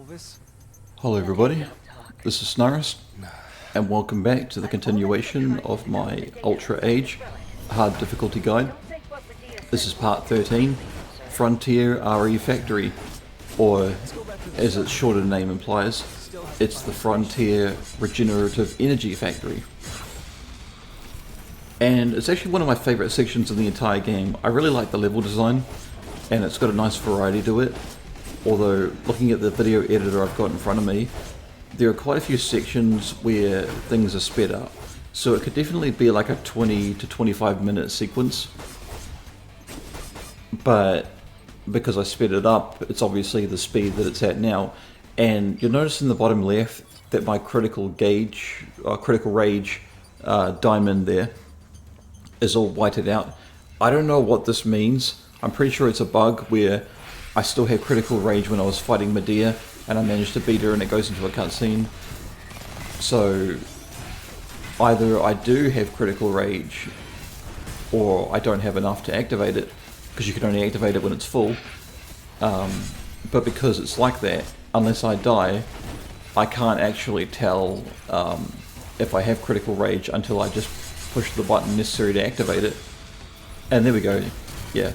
Helvis? Hello everybody, this is Snarist, and welcome back to the continuation of my Ultra Age Hard Difficulty Guide. This is part 13, Frontier RE Factory, or as its shorter name implies, it's the Frontier Regenerative Energy Factory. And it's actually one of my favourite sections in the entire game. I really like the level design, and it's got a nice variety to it. Although, looking at the video editor I've got in front of me, there are quite a few sections where things are sped up. So it could definitely be like a 20 to 25 minute sequence. But because I sped it up, it's obviously the speed that it's at now. And you'll notice in the bottom left that my critical rage diamond there is all whited out. I don't know what this means. I'm pretty sure it's a bug where I still had critical rage when I was fighting Medea, and I managed to beat her and it goes into a cutscene. So either I do have critical rage, or I don't have enough to activate it, because you can only activate it when it's full. But because it's like that, unless I die, I can't actually tell if I have critical rage until I just push the button necessary to activate it. And there we go, yeah.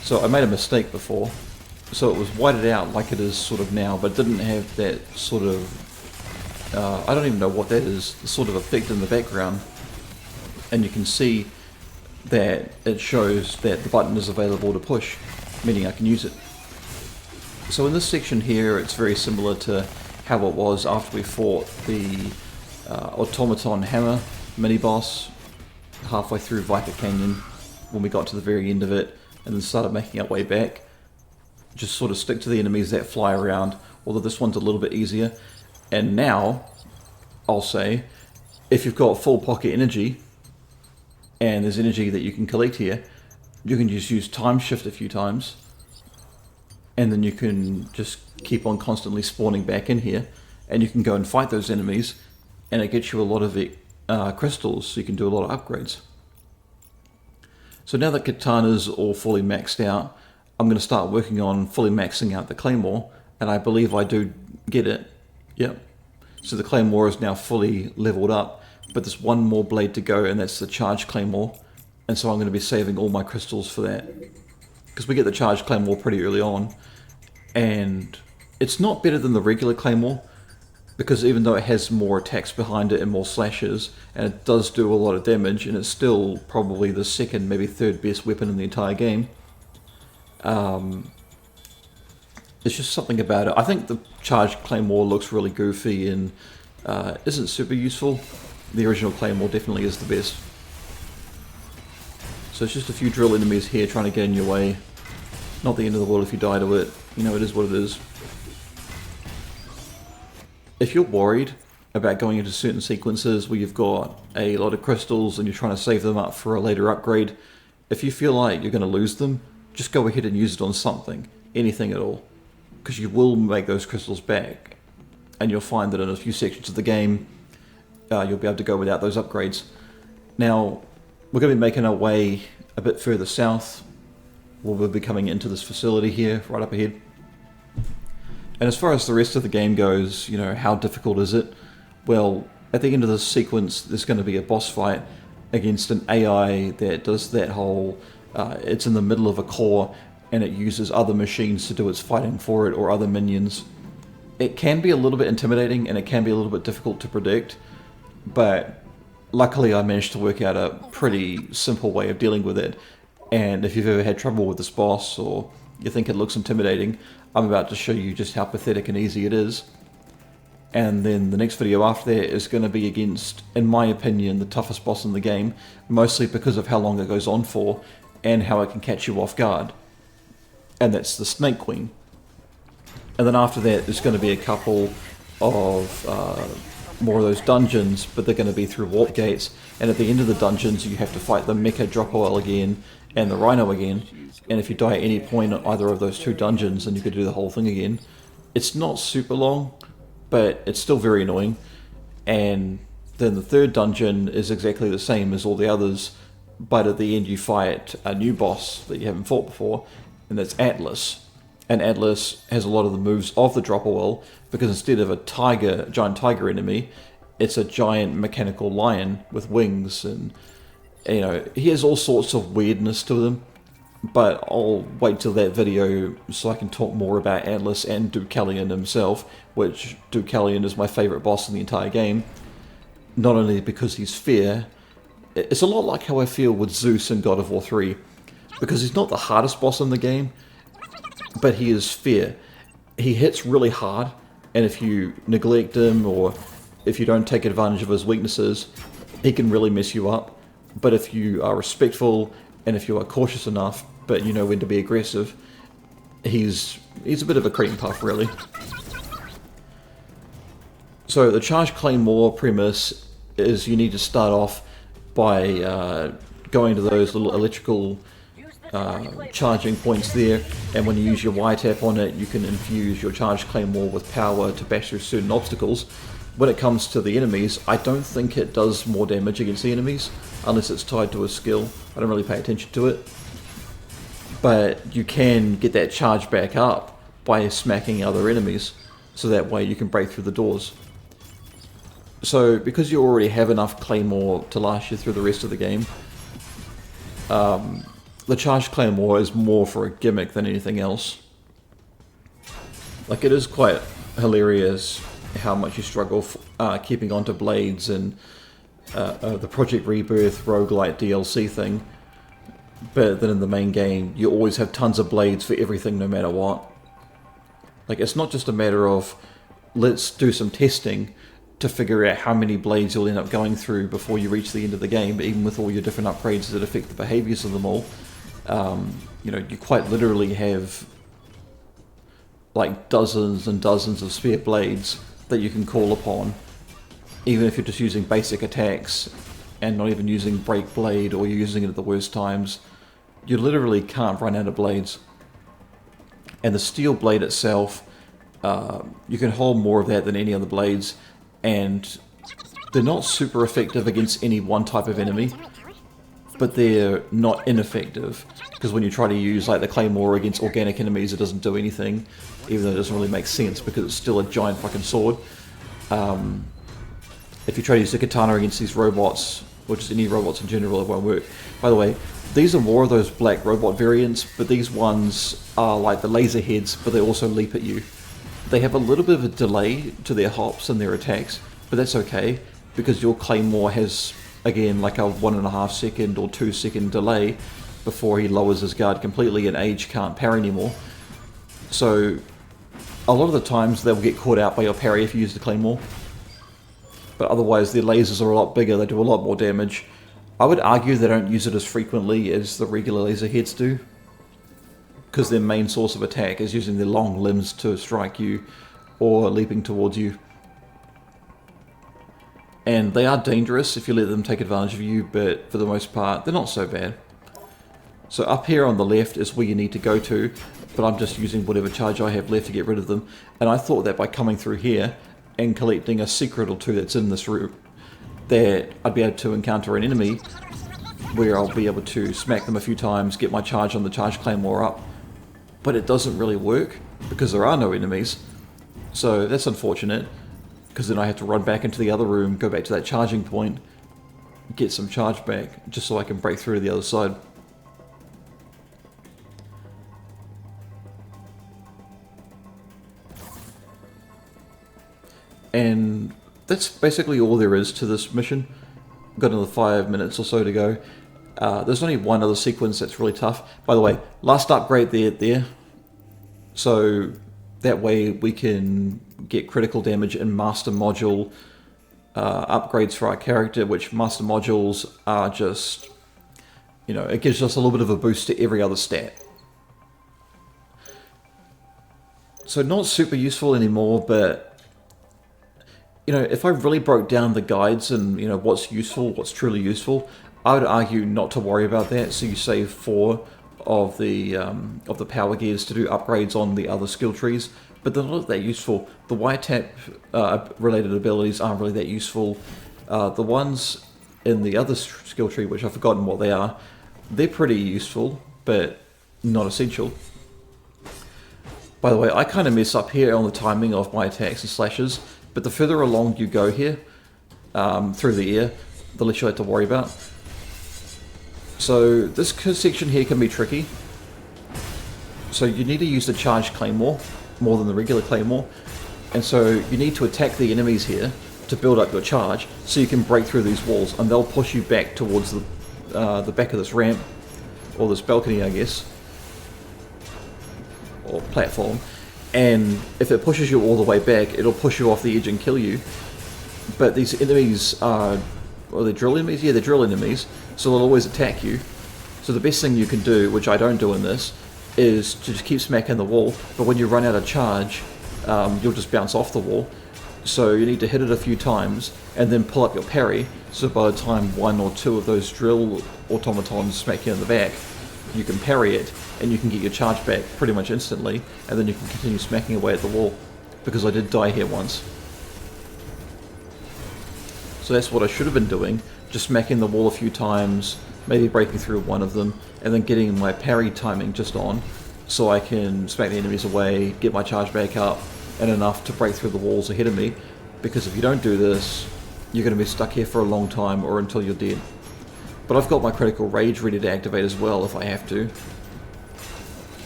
So I made a mistake before, so it was whited out like it is sort of now, but it didn't have that sort of, I don't even know what that is, the sort of effect in the background. And you can see that it shows that the button is available to push, meaning I can use it. So in this section here, it's very similar to how it was after we fought the automaton hammer mini-boss halfway through Viper Canyon, when we got to the very end of it, and then started making our way back. Just sort of stick to the enemies that fly around, although this one's a little bit easier. And now, I'll say, if you've got full pocket energy, and there's energy that you can collect here, you can just use time shift a few times, and then you can just keep on constantly spawning back in here, and you can go and fight those enemies, and it gets you a lot of crystals, so you can do a lot of upgrades. So now that Katana's all fully maxed out, I'm going to start working on fully maxing out the Claymore, and I believe I do get it. Yep. So the Claymore is now fully leveled up, but there's one more blade to go, and that's the charged Claymore, and so I'm going to be saving all my crystals for that. Because we get the charged Claymore pretty early on, and it's not better than the regular Claymore, because even though it has more attacks behind it and more slashes, and it does do a lot of damage, and it's still probably the second, maybe third best weapon in the entire game, it's just something about it. I think the charged Claymore looks really goofy and isn't super useful. The original Claymore definitely is the best. So it's just a few drill enemies here trying to get in your way. Not the end of the world if you die to it. You know, it is what it is. If you're worried about going into certain sequences where you've got a lot of crystals and you're trying to save them up for a later upgrade, if you feel like you're going to lose them, just go ahead and use it on something, anything at all, because you will make those crystals back, and you'll find that in a few sections of the game you'll be able to go without those upgrades. Now, we're going to be making our way a bit further south. We'll be coming into this facility here, right up ahead. And as far as the rest of the game goes, you know, how difficult is it? Well, at the end of this sequence, there's going to be a boss fight against an AI that does that whole, it's in the middle of a core, and it uses other machines to do its fighting for it, or other minions. It can be a little bit intimidating, and it can be a little bit difficult to predict, but luckily I managed to work out a pretty simple way of dealing with it. And if you've ever had trouble with this boss, or you think it looks intimidating, I'm about to show you just how pathetic and easy it is. And then the next video after that is going to be against, in my opinion, the toughest boss in the game, mostly because of how long it goes on for, and how it can catch you off guard. And that's the Snake Queen. And then after that, there's going to be a couple of more of those dungeons, but they're going to be through warp gates, and at the end of the dungeons you have to fight the Mecha Drop Oil again, and the Rhino again, and if you die at any point at either of those two dungeons, then you could do the whole thing again. It's not super long, but it's still very annoying. And then the third dungeon is exactly the same as all the others, but at the end you fight a new boss that you haven't fought before, and that's Atlas. And Atlas has a lot of the moves of the dropper wall, because instead of a giant tiger enemy, it's a giant mechanical lion with wings, and you know, he has all sorts of weirdness to them. But I'll wait till that video so I can talk more about Atlas and Deucalion himself, which Deucalion is my favourite boss in the entire game. Not only because he's fair, it's a lot like how I feel with Zeus in God of War 3, because he's not the hardest boss in the game, but he is fair. He hits really hard, and if you neglect him or if you don't take advantage of his weaknesses, he can really mess you up. But if you are respectful and if you are cautious enough, but you know when to be aggressive, he's a bit of a cream puff, really. So the charged Claymore premise is you need to start off by going to those little electrical charging points there, and when you use your Y tap on it, you can infuse your charged Claymore with power to bash through certain obstacles. When it comes to the enemies, I don't think it does more damage against the enemies, unless it's tied to a skill. I don't really pay attention to it. But you can get that charge back up by smacking other enemies, so that way you can break through the doors. So, because you already have enough Claymore to last you through the rest of the game, the charged Claymore is more for a gimmick than anything else. Like, it is quite hilarious how much you struggle keeping onto blades and the Project Rebirth roguelite DLC thing, but then in the main game you always have tons of blades for everything no matter what. Like, it's not just a matter of let's do some testing to figure out how many blades you'll end up going through before you reach the end of the game, even with all your different upgrades that affect the behaviours of them all. You know, you quite literally have like dozens and dozens of spare blades that you can call upon, even if you're just using basic attacks and not even using break blade, or you're using it at the worst times. You literally can't run out of blades. And the steel blade itself, you can hold more of that than any other blades, and they're not super effective against any one type of enemy, but they're not ineffective, because when you try to use like the Claymore against organic enemies, it doesn't do anything, even though it doesn't really make sense because it's still a giant fucking sword. If you try to use the katana against these robots, or just any robots in general, it won't work. By the way, these are more of those black robot variants, but these ones are like the laser heads, but they also leap at you. They have a little bit of a delay to their hops and their attacks, but that's okay, because your Claymore has, again, like a 1.5 second or 2 second delay before he lowers his guard completely and Age can't parry anymore. So a lot of the times they'll get caught out by your parry if you use the Claymore, but otherwise their lasers are a lot bigger, they do a lot more damage. I would argue they don't use it as frequently as the regular laser heads do, because their main source of attack is using their long limbs to strike you or leaping towards you. And they are dangerous if you let them take advantage of you, but for the most part they're not so bad. So up here on the left is where you need to go to, but I'm just using whatever charge I have left to get rid of them. And I thought that by coming through here and collecting a secret or two that's in this room, that I'd be able to encounter an enemy where I'll be able to smack them a few times, get my charge on the charged Claymore up. But it doesn't really work because there are no enemies. So that's unfortunate, because then I have to run back into the other room, go back to that charging point, get some charge back, just so I can break through to the other side. And that's basically all there is to this mission. Got another 5 minutes or so to go. There's only one other sequence that's really tough. By the way, last upgrade there. So that way we can get critical damage and master module upgrades for our character, which master modules are just, you know, it gives us a little bit of a boost to every other stat. So not super useful anymore, but you know, if I really broke down the guides and, you know, what's useful, what's truly useful, I would argue not to worry about that. So you save 4 of the power gears to do upgrades on the other skill trees, but they're not that useful. The Y-tap related abilities aren't really that useful. The ones in the other skill tree, which I've forgotten what they are, they're pretty useful, but not essential. By the way, I kind of mess up here on the timing of my attacks and slashes, but the further along you go here, through the air, the less you have to worry about. So this section here can be tricky. So you need to use the charged Claymore more than the regular Claymore, and so you need to attack the enemies here to build up your charge so you can break through these walls, and they'll push you back towards the back of this ramp, or this balcony I guess, or platform, and if it pushes you all the way back, it'll push you off the edge and kill you. But these enemies are, well, they're drill enemies? Yeah, they're drill enemies, so they'll always attack you. So the best thing you can do, which I don't do in this, is to just keep smacking the wall, but when you run out of charge, you'll just bounce off the wall. So you need to hit it a few times, and then pull up your parry, so by the time one or two of those drill automatons smack you in the back, you can parry it, and you can get your charge back pretty much instantly, and then you can continue smacking away at the wall, because I did die here once. So that's what I should have been doing, just smacking the wall a few times, maybe breaking through one of them, and then getting my parry timing just on, so I can smack the enemies away, get my charge back up, and enough to break through the walls ahead of me, because if you don't do this, you're going to be stuck here for a long time, or until you're dead. But I've got my critical rage ready to activate as well if I have to.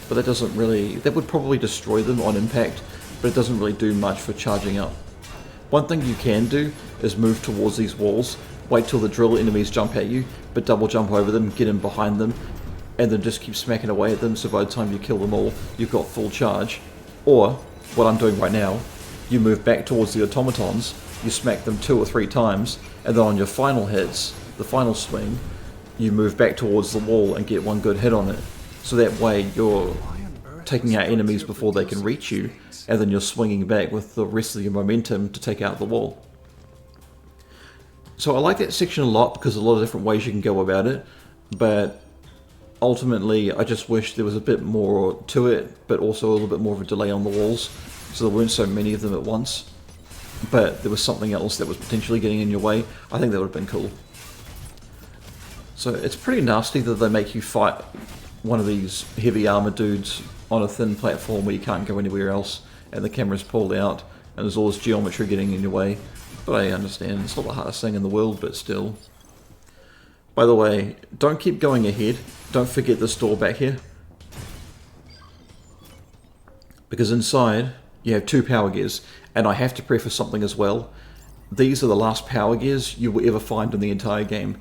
But that doesn't really, that would probably destroy them on impact, but it doesn't really do much for charging up. One thing you can do is move towards these walls, wait till the drill enemies jump at you, but double jump over them, get in behind them, and then just keep smacking away at them, so by the time you kill them all, you've got full charge. Or, what I'm doing right now, you move back towards the automatons, you smack them 2 or 3 times, and then on your final hits, the final swing, you move back towards the wall and get one good hit on it. So that way you're taking out enemies before they can reach you, and then you're swinging back with the rest of your momentum to take out the wall. So I like that section a lot because there's a lot of different ways you can go about it, but ultimately I just wish there was a bit more to it, but also a little bit more of a delay on the walls, so there weren't so many of them at once. But there was something else that was potentially getting in your way. I think that would have been cool. So it's pretty nasty that they make you fight one of these heavy armor dudes on a thin platform where you can't go anywhere else, and the camera's pulled out, and there's all this geometry getting in your way. But I understand, it's not the hardest thing in the world, but still. By the way, don't keep going ahead. Don't forget this door back here. Because inside, you have 2 power gears, and I have to preface something as well. These are the last power gears you will ever find in the entire game.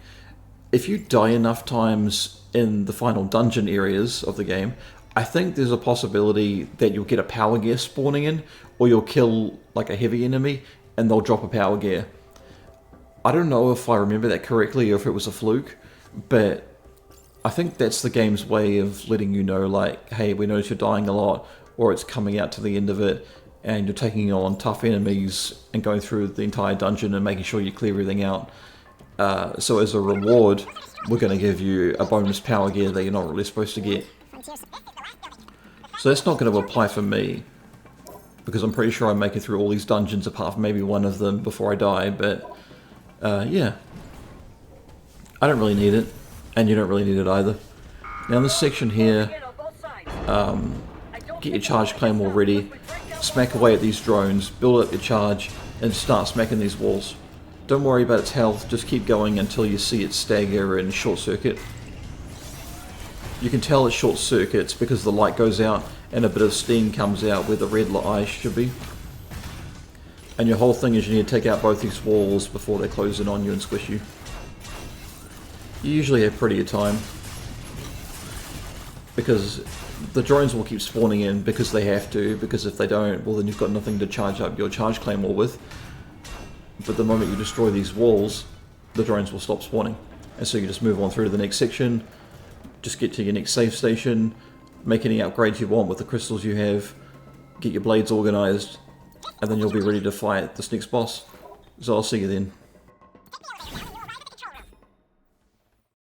If you die enough times in the final dungeon areas of the game, I think there's a possibility that you'll get a power gear spawning in, or you'll kill like a heavy enemy, and they'll drop a power gear. I don't know if I remember that correctly or if it was a fluke, but I think that's the game's way of letting you know, like, hey, we notice you're dying a lot, or it's coming out to the end of it, and you're taking on tough enemies and going through the entire dungeon and making sure you clear everything out. So as a reward, we're going to give you a bonus power gear that you're not really supposed to get. So that's not going to apply for me, because I'm pretty sure I'm making through all these dungeons apart from maybe one of them before I die, but yeah. I don't really need it, and you don't really need it either. Now in this section here, get your charge Claymore ready, smack away at these drones, build up your charge, and start smacking these walls. Don't worry about its health, just keep going until you see it stagger and short circuit. You can tell it short circuits because the light goes out and a bit of steam comes out where the red eye should be. And your whole thing is you need to take out both these walls before they close in on you and squish you. You usually have pretty good time, because the drones will keep spawning in because they have to, because if they don't, well then you've got nothing to charge up your charge Claymore with. But the moment you destroy these walls, the drones will stop spawning. And so you just move on through to the next section, just get to your next save station, make any upgrades you want with the crystals you have, get your blades organised, and then you'll be ready to fight this next boss. So I'll see you then.